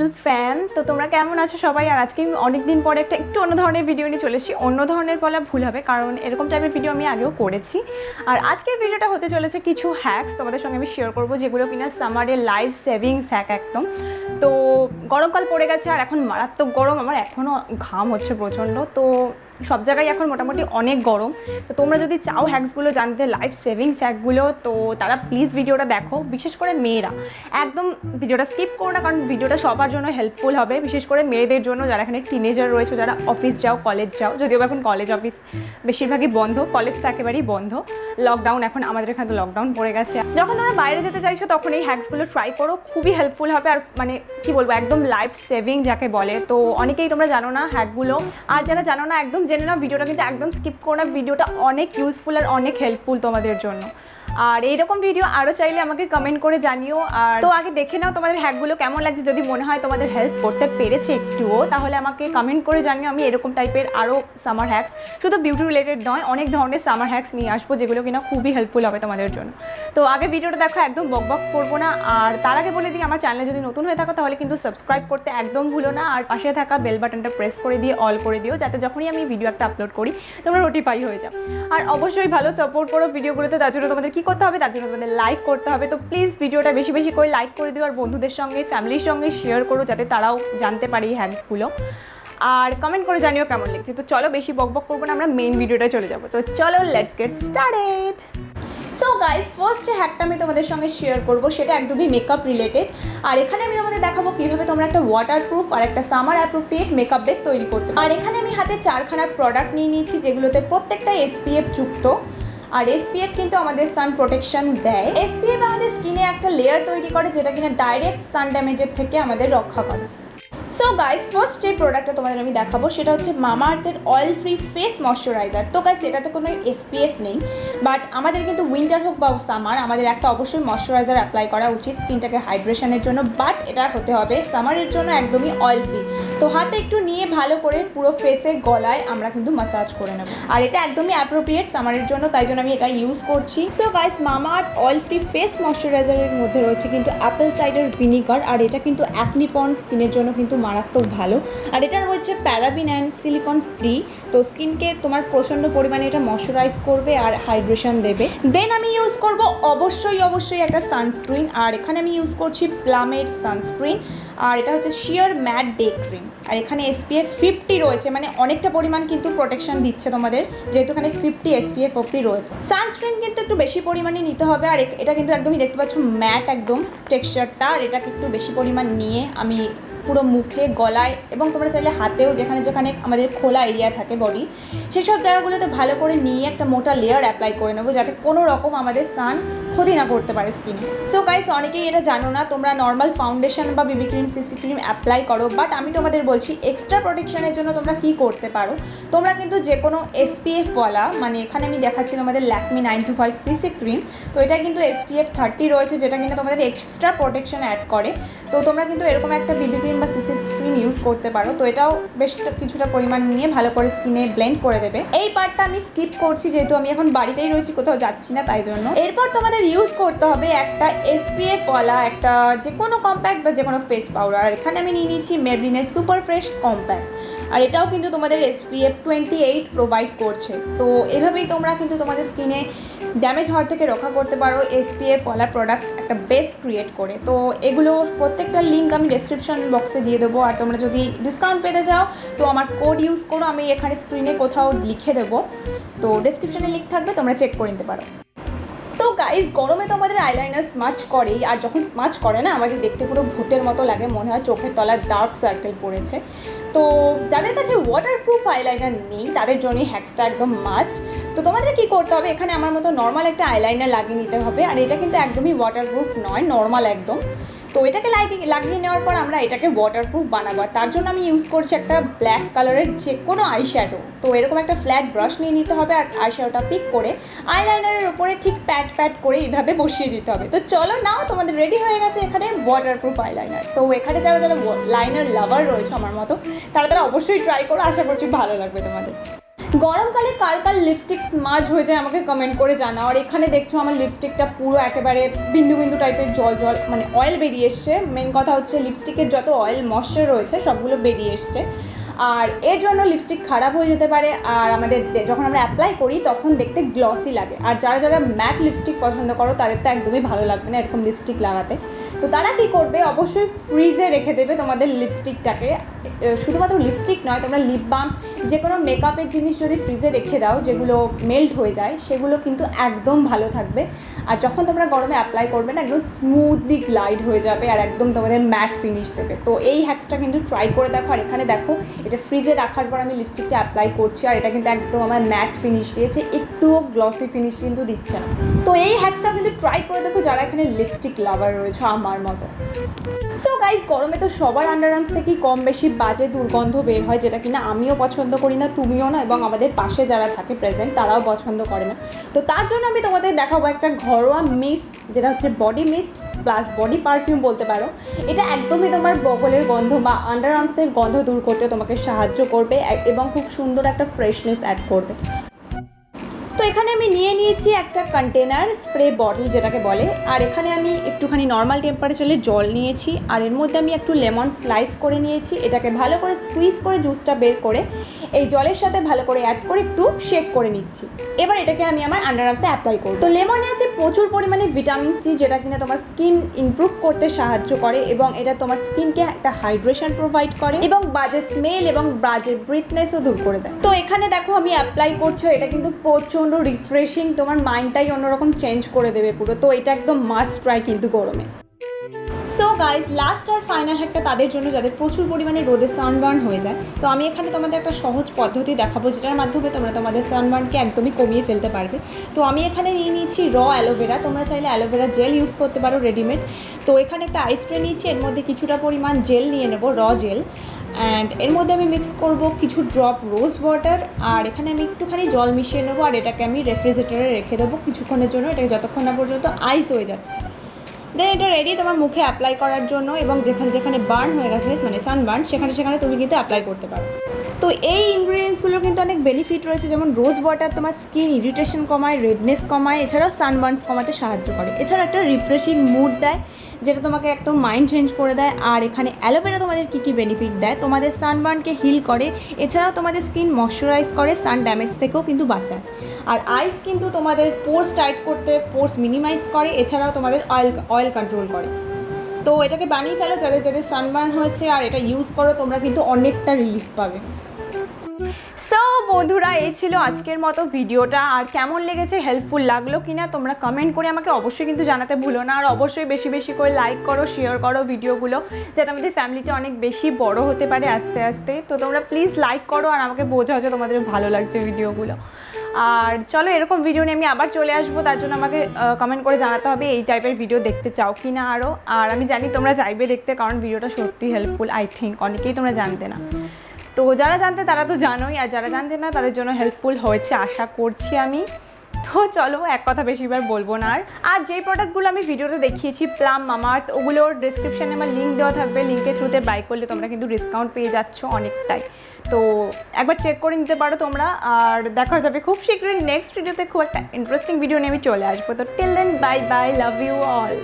Little fan. তো তোমরা কেমন আছো সবাই? আর আজকে আমি অনেক দিন পরে একটা একটু অন্য ধরনের ভিডিও নিয়ে চলে এসেছি। অন্য ধরনের বলা ভুল হবে, কারণ এরকম টাইপের ভিডিও আমি আগেও করেছি। আর আজকের ভিডিওটা হতে চলেছে কিছু হ্যাক্স তোমাদের সঙ্গে আমি শেয়ার করবো, যেগুলো কিনা সামারের লাইফ সেভিংস হ্যাক একদম। তো গরমকাল পড়ে গেছে আর এখন মারাত্মক গরম, আমার এখনও ঘাম হচ্ছে প্রচণ্ড। তো সব জায়গায় এখন মোটামুটি অনেক গরম। তো তোমরা যদি চাও হ্যাক্সগুলো জানতে, লাইফ সেভিংস হ্যাকগুলো, তো তারা প্লিজ ভিডিওটা দেখো। বিশেষ করে মেয়েরা একদম ভিডিওটা স্কিপ করো না, কারণ ভিডিওটা সবার জন্য হেল্পফুল হবে, বিশেষ করে মেয়েদের জন্য যারা এখানে টিনেজার রয়েছে, যারা অফিস যাও, কলেজ যাও। যদিও এখন কলেজ অফিস বেশিরভাগই বন্ধ, কলেজটা একেবারেই বন্ধ, লকডাউন। এখন আমাদের এখানে তো লকডাউন পড়ে গেছে। যখন তোমরা বাইরে যেতে চাইছো তখন এই হ্যাক্সগুলো ট্রাই করো, খুবই হেল্পফুল হবে। আর মানে কি বলবো, একদম লাইফ সেভিং যাকে বলে। তো অনেকেই তোমরা জানো না হ্যাকগুলো, আর যারা জানো না একদম জেনে নাও, ভিডিওটা কিন্তু একদম স্কিপ করো না। ভিডিওটা অনেক ইউজফুল আর অনেক হেল্পফুল তোমাদের জন্য। আর এইরকম ভিডিও আরও চাইলে আমাকে কমেন্ট করে জানিও। আর তো আগে দেখে নাও তোমাদের হ্যাকগুলো কেমন লাগছে। যদি মনে হয় তোমাদের হেল্প করতে পেরেছে একটুও, তাহলে আমাকে কমেন্ট করে জানিও। আমি এরকম টাইপের আরও সামার হ্যাক্স, শুধু বিউটি রিলেটেড নয়, অনেক ধরনের সামার হ্যাক্স নিয়ে আসবো, যেগুলো কিনা খুবই হেল্পফুল হবে তোমাদের জন্য। তো আগে ভিডিওটা দেখো, একদম বকবক করবো না। আর তার আগে বলে দিই, আমার চ্যানেলে যদি নতুন হয়ে থাকো তাহলে কিন্তু সাবস্ক্রাইব করতে একদম ভুলো না। আর পাশে থাকা বেল বাটনটা প্রেস করে দিয়ে অল করে দিও, যাতে যখনই আমি ভিডিও একটা আপলোড করি তোমরা নোটিফাই হয়ে যাও। আর অবশ্যই ভালো সাপোর্ট করো ভিডিওগুলোতে। তার জন্য তোমাদের কী করতে হবে, তার জন্য তোমাদের লাইক করতে হবে। তো প্লিজ ভিডিওটা বেশি বেশি করে লাইক করে দিও, আর বন্ধুদের সঙ্গে, ফ্যামিলির সঙ্গে শেয়ার করো, যাতে তারাও জানতে পারে এই হ্যাক্সগুলো। আর কমেন্ট করে জানিও কেমন লাগছে। তো চলো বেশি বকবক করবো না, আমরা মেইন ভিডিওটা চলে যাবো। তো চলো, let's get started. So guys, first যে হ্যাকটা আমি তোমাদের সঙ্গে শেয়ার করবো সেটা একদমই মেকআপ রিলেটেড। আর এখানে আমি তোমাদের দেখাবো কীভাবে তোমরা একটা ওয়াটারপ্রুফ আর একটা সামার অ্যাপ্রোপ্রিয়েট মেকআপ বেস তৈরি করতে পারো। আর এখানে আমি হাতে 4খানা প্রোডাক্ট নিয়ে নিয়েছি, যেগুলোতে প্রত্যেকটাই SPF যুক্ত। আর SPF কিন্তু আমাদের সান প্রোটেকশন দেয়। SPF আমাদের স্কিনে একটা লেয়ার তৈরি করে, যেটা কিনা ডাইরেক্ট সান ড্যামেজের থেকে আমাদের রক্ষা করে। সো গাইজ, ফার্স্ট যে প্রোডাক্টটা তোমাদের আমি দেখাবো সেটা হচ্ছে মামাআর্থের অয়েল ফ্রি ফেস ময়শ্চারাইজার। তো গাইজ, এটাতে কোনো SPF নেই, বাট আমাদের কিন্তু উইন্টার হোক বা সামার, আমাদের একটা অবশ্যই ময়শ্চারাইজার অ্যাপ্লাই করা উচিত স্কিনটাকে হাইড্রেশনের জন্য। বাট এটা হতে হবে সামারের জন্য একদমই অয়েল ফ্রি। তো হাতে একটু নিয়ে ভালো করে পুরো ফেসে, গলায় আমরা কিন্তু মাসাজ করে নেব। আর এটা একদমই অ্যাপ্রোপ্রিয়েট সামারের জন্য, তাই জন্য আমি এটা ইউজ করছি। So guys, Mamaearth oil free face ময়শ্চারাইজারের মধ্যে রয়েছে কিন্তু অ্যাপেল সাইডার ভিনিগার। আর এটা কিন্তু অ্যাকনি প্রন স্কিনের জন্য কিন্তু মারাত্মক ভালো। আর এটা রয়েছে প্যারাবিন অ্যান্ড সিলিকন ফ্রি। তো স্কিনকে তোমার প্রচণ্ড পরিমাণে এটা ময়শ্চারাইজ করবে আর হাইড্রেশন দেবে। দেন আমি ইউজ করব অবশ্যই একটা সানস্ক্রিন। আর এখানে আমি ইউজ করছি প্লামের সানস্ক্রিন। আর এটা হচ্ছে শিয়ার ম্যাট ডে ক্রিম। আর এখানে SPF 50 রয়েছে, মানে অনেকটা পরিমাণ কিন্তু প্রোটেকশন দিচ্ছে তোমাদের, যেহেতু এখানে 50 SPF অবধি রয়েছে। সানস্ক্রিন কিন্তু একটু বেশি পরিমাণে নিতে হবে। আর এটা কিন্তু একদমই দেখতে পাচ্ছ ম্যাট একদম টেক্সচারটা। আর এটাকে একটু বেশি পরিমাণ নিয়ে আমি পুরো মুখে, গলায় এবং তোমরা চাইলে হাতেও, যেখানে যেখানে আমাদের খোলা এরিয়া থাকে বডি, সেই সব জায়গাগুলোতে ভালো করে নিয়ে একটা মোটা লেয়ার অ্যাপ্লাই করে নেবো, যাতে কোনো রকম আমাদের সান ক্ষতি না করতে পারে স্কিনে। সো গাইস, অনেকেই এটা জানো না, তোমরা নর্মাল ফাউন্ডেশন বা BB cream, CC cream apply করো। বাট আমি তোমাদের বলছি এক্সট্রা প্রোটেকশনের জন্য তোমরা কি করতে পারো। তোমরা কিন্তু যে কোনো SPF বলা, মানে এখানে আমি দেখাচ্ছি তোমাদের ল্যাকমি 925 CC ক্রিম। তো এটা কিন্তু SPF 30 রয়েছে, যেটা কিন্তু তোমাদের এক্সট্রা প্রোটেকশন অ্যাড করে। তো তোমরা কিন্তু এরকম একটা BB ক্রিম বা CC ক্রিম ইউজ করতে পারো। তো এটাও বেশ কিছুটা পরিমাণ নিয়ে ভালো করে স্কিনে ব্লেন্ড করে দেবে। এই পার্টটা আমি স্কিপ করছি, যেহেতু আমি এখন বাড়িতেই রয়েছি, কোথাও যাচ্ছি না, তাই জন্য। এরপর তোমাদের ইউজ করতে হবে একটা SPF বলা একটা যে কোনো কম্প্যাক্ট বা যে কোনো ফেস পাউডার। আর এখানে আমি নিয়ে নিয়েছি মেবলিনের সুপার ফ্রেশ কম্প্যাক্ট। আর এটাও কিন্তু তোমাদের SPF 28 প্রোভাইড করছে। তো এভাবেই তোমরা কিন্তু তোমাদের স্কিনে ড্যামেজ হওয়ার থেকে রক্ষা করতে পারো SPF বলা প্রোডাক্টস একটা বেস ক্রিয়েট করে। তো এগুলো প্রত্যেকটা লিঙ্ক আমি ডেসক্রিপশন বক্সে দিয়ে দেবো। আর তোমরা যদি ডিসকাউন্ট পেতে চাও তো আমার কোড ইউজ করো, আমি এখানে স্ক্রিনে কোথাও লিখে দেবো। তো ডেসক্রিপশনে লিঙ্ক থাকবে, তোমরা চেক করে নিতে পারো। তো গাইজ, গরমে তো আমাদের আইলাইনার স্মাচ করেই। আর যখন স্মাচ করে না, আমাদের দেখতে পুরো ভূতের মতো লাগে, মনে হয় চোখের তলার ডার্ক সার্কেল পড়েছে। তো যাদের কাছে ওয়াটারপ্রুফ আইলাইনার নেই তাদের জন্য হ্যাক্সটা একদম মাস্ট। তো তোমাদের কি করতে হবে, এখানে আমার মতো নর্মাল একটা আইলাইনার লাগিয়ে নিতে হবে। আর এটা কিন্তু একদমই ওয়াটারপ্রুফ নয়, নর্মাল একদম। তো এটাকে লাগিয়ে নেওয়ার পর আমরা এটাকে ওয়াটারপ্রুফ বানাবো। তার জন্য আমি ইউজ করছি একটা ব্ল্যাক কালারের যে কোনো আইশ্যাডো। তো এরকম একটা ফ্ল্যাট ব্রাশ নিয়ে নিতে হবে, আর আইশ্যাডোটা পিক করে আইলাইনারের উপরে ঠিক প্যাট করে এইভাবে বসিয়ে দিতে হবে। তো চলো নাও, তোমাদের রেডি হয়ে গেছে এখানে ওয়াটারপ্রুফ আইলাইনার। তো এখানে যারা লাইনার লাভার রয়েছে আমার মতো, তারা অবশ্যই ট্রাই করো, আশা করছি ভালো লাগবে তোমাদের। গরমকালে কার কার লিপস্টিক স্মাজ হয়ে যায় আমাকে কমেন্ট করে জানাও। আর এখানে দেখছো আমার লিপস্টিকটা পুরো একেবারে বিন্দু বিন্দু টাইপের জল জল মানে অয়েল বেরিয়ে এসছে। মেন কথা হচ্ছে লিপস্টিকের যত অয়েল ময়েশ্চার রয়েছে সবগুলো বেরিয়ে এসছে, আর এর জন্য লিপস্টিক খারাপ হয়ে যেতে পারে। আর আমাদের যখন আমরা অ্যাপ্লাই করি তখন দেখতে গ্লসি লাগে, আর যারা যারা ম্যাট লিপস্টিক পছন্দ করো তাদের তো একদমই ভালো লাগবে না এরকম লিপস্টিক লাগাতে। তো তারা কী করবে, অবশ্যই ফ্রিজে রেখে দেবে তোমাদের লিপস্টিকটাকে। শুধুমাত্র লিপস্টিক নয়, তোমরা লিপ বাম যে কোনো মেকআপের জিনিস যদি ফ্রিজে রেখে দাও যেগুলো মেল্ট হয়ে যায় সেগুলো কিন্তু একদম ভালো থাকবে। আর যখন তোমরা গরমে অ্যাপ্লাই করবে না একদম স্মুথলি গ্লাইড হয়ে যাবে আর একদম তোমাদের ম্যাট ফিনিশ দেবে। তো এই হ্যাক্সটা কিন্তু ট্রাই করে দেখো। আর এখানে দেখো এটা ফ্রিজে রাখার পর আমি লিপস্টিকটা অ্যাপ্লাই করছি, আর এটা কিন্তু একদম আমার ম্যাট ফিনিশ দিয়েছে, একটুও গ্লসি ফিনিশ কিন্তু দিচ্ছে না। তো এই হ্যাক্সটা কিন্তু ট্রাই করে দেখো যারা এখানে লিপস্টিক লাভার রয়েছে আমার মতো। সো গাইজ, গরমে তো সবার আন্ডারআর্মস থেকেই কম বেশি বাজে দুর্গন্ধ বের হয়, যেটা কিনা আমিও পছন্দ করি না, তুমিও না, এবং আমাদের পাশে যারা থাকে প্রেজেন্ট তারাও পছন্দ করে না। তো তার জন্য আমি তোমাদের দেখাবো একটা ঘরোয়া মিস্ট, যেটা হচ্ছে body mist plus body perfume বলতে পারো। এটা একদমই তোমার বগলের গন্ধ বা আন্ডারআর্মসের গন্ধ দূর করতে তোমাকে সাহায্য করবে এবং খুব সুন্দর একটা ফ্রেশনেস অ্যাড করবে। তো এখানে আমি নিয়ে নিয়েছি একটা কন্টেনার স্প্রে বটল যেটাকে বলে, আর এখানে আমি একটুখানি নর্মাল টেম্পারেচারে জল নিয়েছি, আর এর মধ্যে আমি একটু লেমন স্লাইস করে নিয়েছি। এটাকে ভালো করে স্কুইজ করে জুসটা বের করে এই জলের সাথে ভালো করে অ্যাড করে একটু শেক করে নিচ্ছি। এবার এটাকে আমি আমার আন্ডারআর্মসে অ্যাপ্লাই করব। তো লেমনে আছে প্রচুর পরিমাণে ভিটামিন সি, যেটা কিনা তোমার স্কিন ইমপ্রুভ করতে সাহায্য করে এবং এটা তোমার স্কিনকে একটা হাইড্রেশন প্রোভাইড করে এবং বাজে স্মেল এবং বাজে ব্রিথনেসও দূর করে দেয়। তো এখানে দেখো আমি অ্যাপ্লাই করছি, এটা কিন্তু প্রচণ্ড রিফ্রেশিং, তোমার মাইন্ডটাই অন্যরকম চেঞ্জ করে দেবে পুরো। তো এটা একদম মাস্ট ট্রাই কিন্তু গরমে। সো গাইজ, লাস্ট আর ফাইনাল একটা তাদের জন্য যাদের প্রচুর পরিমাণে রোদে সানবার্ন হয়ে যায়। তো আমি এখানে তোমাদের একটা সহজ পদ্ধতি দেখাবো যেটার মাধ্যমে তোমরা তোমাদের সানবার্নকে একদমই কমিয়ে ফেলতে পারবে। তো আমি এখানে নিয়ে নিয়েছি র অ্যালোভেরা, তোমরা চাইলে অ্যালোভেরা জেল ইউজ করতে পারো রেডিমেড। তো এখানে একটা আইস ট্রে নিয়েছি, এর মধ্যে কিছুটা পরিমাণ জেল নিয়ে নেবো, র জেল, অ্যান্ড এর মধ্যে আমি মিক্স করব কিছু ড্রপ রোজ ওয়াটার, আর এখানে আমি একটুখানি জল মিশিয়ে নেবো, আর এটাকে আমি রেফ্রিজারেটরে রেখে দেবো কিছুক্ষণের জন্য, এটাকে যতক্ষণ না পর্যন্ত আইস হয়ে যাচ্ছে। দেন এটা রেডি তোমার মুখে অ্যাপ্লাই করার জন্য, এবং যেখানে যেখানে বার্ন হয়ে গেছে মানে সানবার্ন সেখানে সেখানে তুমি কিন্তু অ্যাপ্লাই করতে পারো। তো এই ইনগ্রিডিয়েন্টসগুলোর কিন্তু অনেক বেনিফিট রয়েছে, যেমন রোজ ওয়াটার তোমার স্কিন ইরিটেশন কমায়, রেডনেস কমায়, এছাড়াও সানবার্নস কমাতে সাহায্য করে, এছাড়া একটা রিফ্রেশিং মুড দেয় যেটা তোমাকে একদম মাইন্ড চেঞ্জ করে দেয়। আর এখানে অ্যালোভেরা তোমাদের কী কী বেনিফিট দেয়, তোমাদের সানবার্নকে হিল করে, এছাড়াও তোমাদের স্কিন ময়শ্চারাইজ করে, সান ড্যামেজ থেকেও কিন্তু বাঁচায়। আর আইস কিন্তু তোমাদের পোর্স টাইট করতে, পোর্স মিনিমাইজ করে, এছাড়াও তোমাদের অয়েল কন্ট্রোল করে। তো এটাকে বানিয়ে ফেলো যাদের যাদের সানবার্ন হয়েছে, আর এটা ইউজ করো, তোমরা কিন্তু অনেকটা রিলিফ পাবে। সো বন্ধুরা, এই ছিল আজকের মতো ভিডিওটা। আর কেমন লেগেছে, হেল্পফুল লাগলো কিনা তোমরা কমেন্ট করে আমাকে অবশ্যই কিন্তু জানাতে ভুলো না। আর অবশ্যই বেশি বেশি করে লাইক করো, শেয়ার করো ভিডিওগুলো, যাতে আমাদের ফ্যামিলিটা অনেক বেশি বড় হতে পারে আস্তে আস্তে। তো তোমরা প্লিজ লাইক করো আর আমাকে বোঝাও যে তোমাদের ভালো লাগছে ভিডিওগুলো। আর চলো, এরকম ভিডিও নিয়ে আমি আবার চলে আসবো, তার জন্য আমাকে কমেন্ট করে জানাতে হবে এই টাইপের ভিডিও দেখতে চাও কি না আরও। আর আমি জানি তোমরা চাইবে দেখতে, কারণ ভিডিওটা সত্যি হেল্পফুল, আই থিঙ্ক অনেকেই তোমরা জানতে না। তো যারা জানতে তারা তো জানোই, আর যারা জানতে না তাদের জন্য হেল্পফুল হয়েছে আশা করছি আমি। তো চলো, এক কথা বেশিবার বলবো না। আর যেই প্রোডাক্টগুলো আমি ভিডিওতে দেখিয়েছি প্লাম, মামাআর্থ, ওগুলোর ডিসক্রিপশানে আমার লিঙ্ক দেওয়া থাকবে, লিঙ্কের থ্রুতে বাই করলে তোমরা কিন্তু ডিসকাউন্ট পেয়ে যাচ্ছ অনেকটাই। তো একবার চেক করে নিতে পারো তোমরা। আর দেখা যাবে খুব শীঘ্রই নেক্সট ভিডিওতে, খুব একটা ইন্টারেস্টিং ভিডিও নিয়ে আমি চলে আসবো। তো till then, bye bye, love you all.